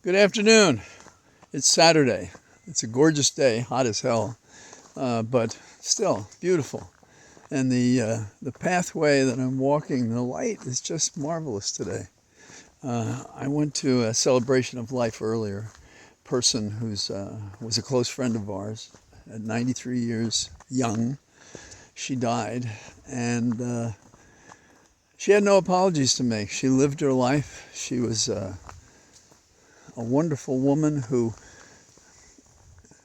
Good afternoon. It's Saturday. It's a gorgeous day, hot as hell, but still beautiful. And the pathway that I'm walking, the light is just marvelous today. I went to a celebration of life earlier. A person who's was a close friend of ours, at 93 years young. She died, and she had no apologies to make. She lived her life. She was a wonderful woman who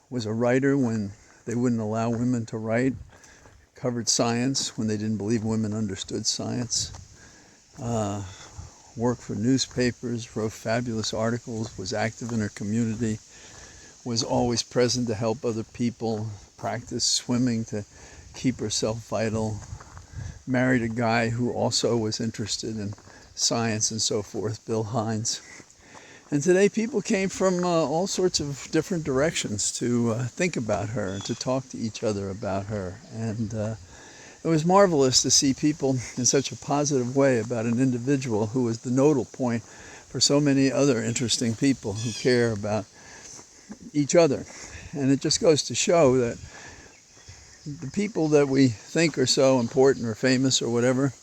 was a writer when they wouldn't allow women to write, covered science when they didn't believe women understood science, worked for newspapers, wrote fabulous articles, was active in her community, was always present to help other people, practiced swimming to keep herself vital, married a guy who also was interested in science and so forth, Bill Hines. And today people came from all sorts of different directions to think about her and to talk to each other about her. And it was marvelous to see people in such a positive way about an individual who was the nodal point for so many other interesting people who care about each other. And it just goes to show that the people that we think are so important or famous or whatever,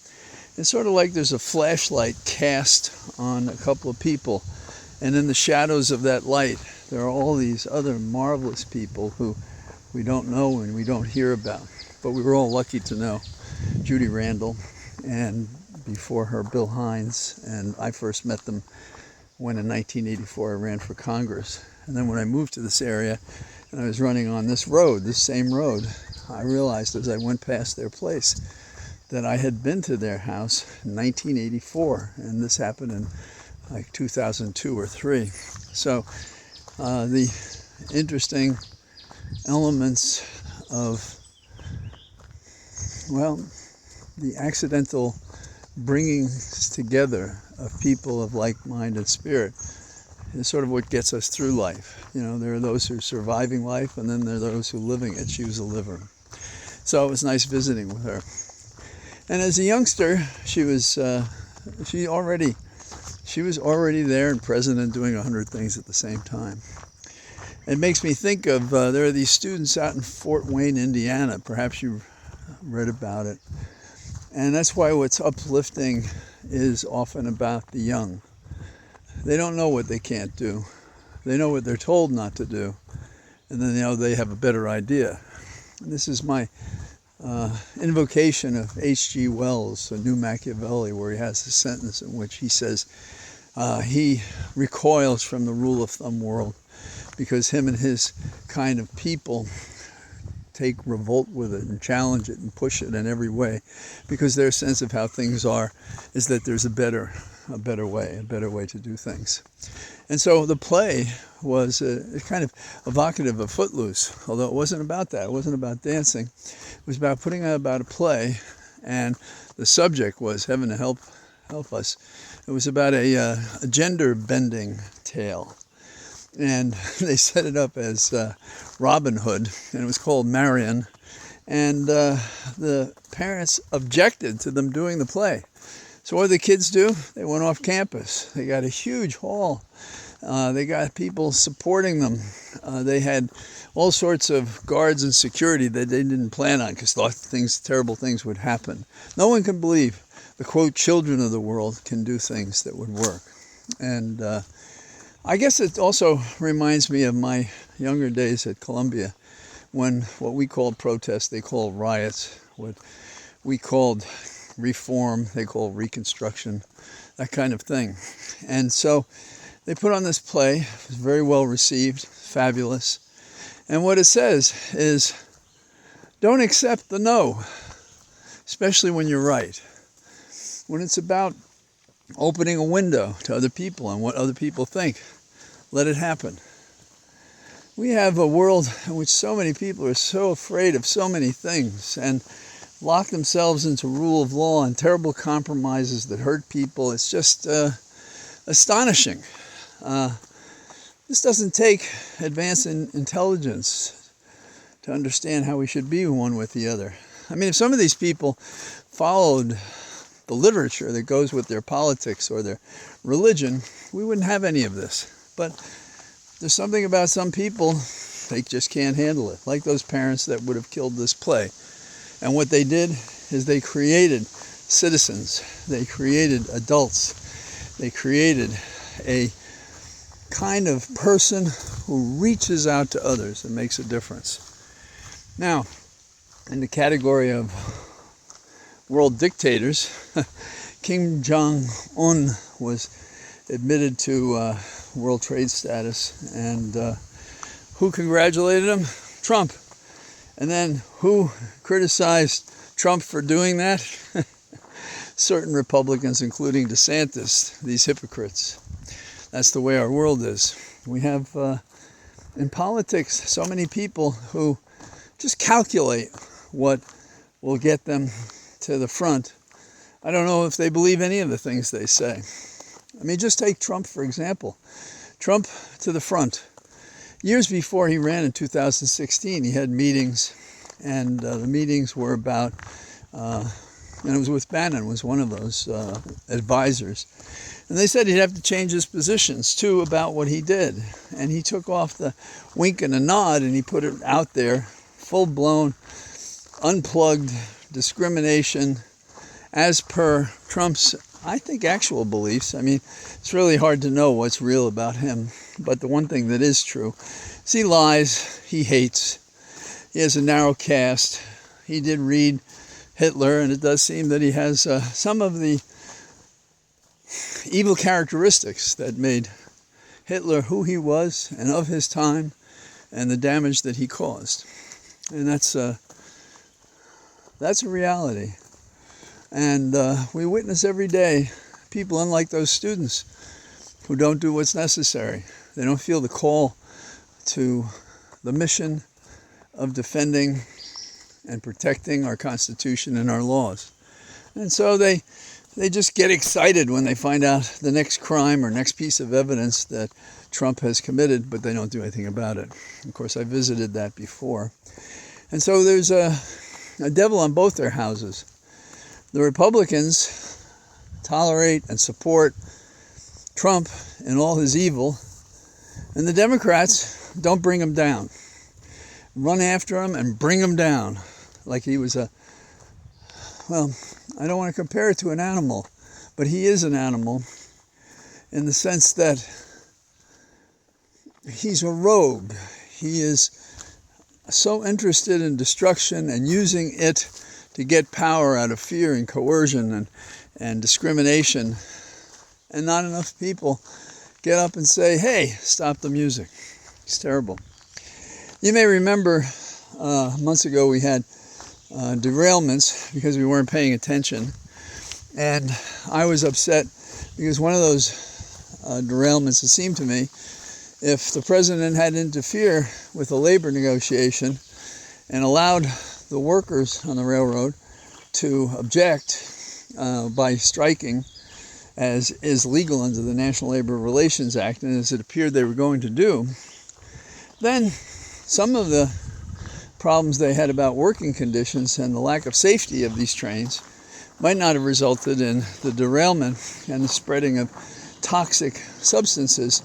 it's sort of like there's a flashlight cast on a couple of people. And in the shadows of that light, there are all these other marvelous people who we don't know and we don't hear about. But we were all lucky to know Judy Randall, and before her, Bill Hines. And I first met them when in 1984 I ran for Congress. And then when I moved to this area and I was running on this road, this same road, I realized as I went past their place that I had been to their house in 1984. And this happened in like 2002 or 3. So the interesting elements of, well, the accidental bringing together of people of like-minded spirit is sort of what gets us through life. You know, there are those who are surviving life, and then there are those who are living it. She was a liver. So it was nice visiting with her. And as a youngster, she was already there and present and doing 100 things at the same time. It makes me think of, there are these students out in Fort Wayne, Indiana. Perhaps you've read about it. And that's why what's uplifting is often about the young. They don't know what they can't do. They know what they're told not to do. And then they have a better idea. And this is my invocation of H.G. Wells, A New Machiavelli, where he has a sentence in which he says he recoils from the rule of thumb world because him and his kind of people take revolt with it and challenge it and push it in every way, because their sense of how things are is that there's a better way to do things. And so the play was kind of evocative of Footloose, although it wasn't about that. It wasn't about dancing. It was about putting out about a play, and the subject was, heaven to help us, it was about a gender-bending tale. And they set it up as Robin Hood, and it was called Marian. And the parents objected to them doing the play. So what did the kids do? They went off campus. They got a huge hall. They got people supporting them. They had all sorts of guards and security that they didn't plan on because terrible things would happen. No one can believe the, quote, children of the world can do things that would work. And I guess it also reminds me of my younger days at Columbia, when what we called protests, they called riots. What we called reform, they call reconstruction, that kind of thing. And so they put on this play. It was very well received, fabulous. And what it says is, don't accept the no, especially when you're right. When it's about opening a window to other people and what other people think, let it happen. We have a world in which so many people are so afraid of so many things and lock themselves into rule of law and terrible compromises that hurt people. It's just astonishing. This doesn't take advanced intelligence to understand how we should be one with the other. I mean, if some of these people followed the literature that goes with their politics or their religion, we wouldn't have any of this. But there's something about some people, they just can't handle it. Like those parents that would have killed this play. And what they did is they created citizens. They created adults. They created a kind of person who reaches out to others and makes a difference. Now, in the category of world dictators, Kim Jong-un was admitted to World Trade status, and who congratulated him? Trump. And then who criticized Trump for doing that? Certain Republicans, including DeSantis, these hypocrites. That's the way our world is. We have, in politics, so many people who just calculate what will get them to the front. I don't know if they believe any of the things they say. I mean, just take Trump, for example. Trump to the front. Years before he ran in 2016, he had meetings, and the meetings were about, and it was with Bannon, was one of those advisors. And they said he'd have to change his positions, too, about what he did. And he took off the wink and a nod, and he put it out there, full-blown, unplugged discrimination, as per Trump's, I think, actual beliefs. I mean, it's really hard to know what's real about him. But the one thing that is true is he lies, he hates, he has a narrow cast. He did read Hitler, and it does seem that he has some of the evil characteristics that made Hitler who he was and of his time and the damage that he caused. And that's a reality. And we witness every day people, unlike those students, who don't do what's necessary. They don't feel the call to the mission of defending and protecting our Constitution and our laws. And so they just get excited when they find out the next crime or next piece of evidence that Trump has committed, but they don't do anything about it. Of course, I visited that before. And so there's a devil on both their houses. The Republicans tolerate and support Trump and all his evil, and the Democrats don't bring him down. Run after him and bring him down like he was I don't want to compare it to an animal, but he is an animal in the sense that he's a rogue. He is so interested in destruction and using it to get power out of fear and coercion and discrimination. And not enough people get up and say, hey, stop the music. It's terrible. You may remember months ago we had derailments because we weren't paying attention. And I was upset because one of those derailments, it seemed to me, if the president had interfered with a labor negotiation and allowed the workers on the railroad to object by striking, as is legal under the National Labor Relations Act, and as it appeared they were going to do, then some of the problems they had about working conditions and the lack of safety of these trains might not have resulted in the derailment and the spreading of toxic substances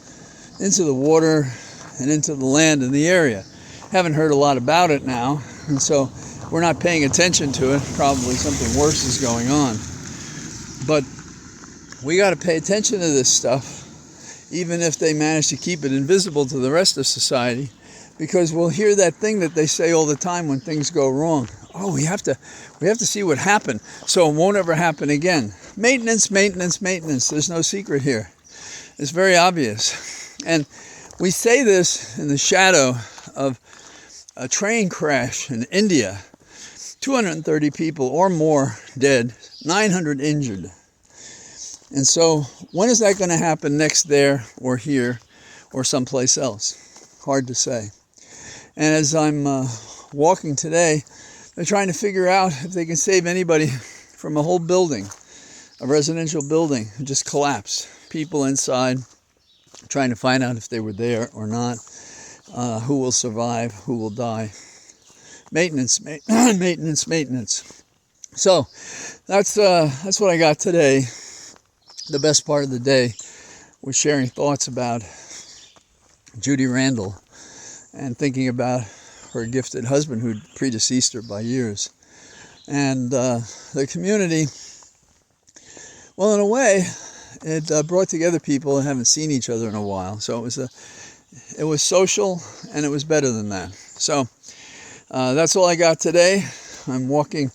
into the water and into the land in the area. Haven't heard a lot about it now, and so we're not paying attention to it. Probably something worse is going on. But we got to pay attention to this stuff, even if they manage to keep it invisible to the rest of society, because we'll hear that thing that they say all the time when things go wrong. Oh, we have to see what happened so it won't ever happen again. Maintenance, maintenance, maintenance. There's no secret here. It's very obvious. And we say this in the shadow of a train crash in India. 230 people or more dead, 900 injured. And so when is that going to happen next there or here or someplace else? Hard to say. And as I'm walking today, they're trying to figure out if they can save anybody from a whole building, a residential building, just collapsed. People inside trying to find out if they were there or not, who will survive, who will die. Maintenance, maintenance, maintenance. So that's what I got today. The best part of the day was sharing thoughts about Judy Randall, and thinking about her gifted husband who'd predeceased her by years. And the community, well, in a way, it brought together people who haven't seen each other in a while. So it was social, and it was better than that. So that's all I got today. I'm walking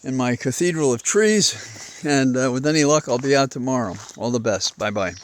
in my cathedral of trees, and with any luck, I'll be out tomorrow. All the best. Bye-bye.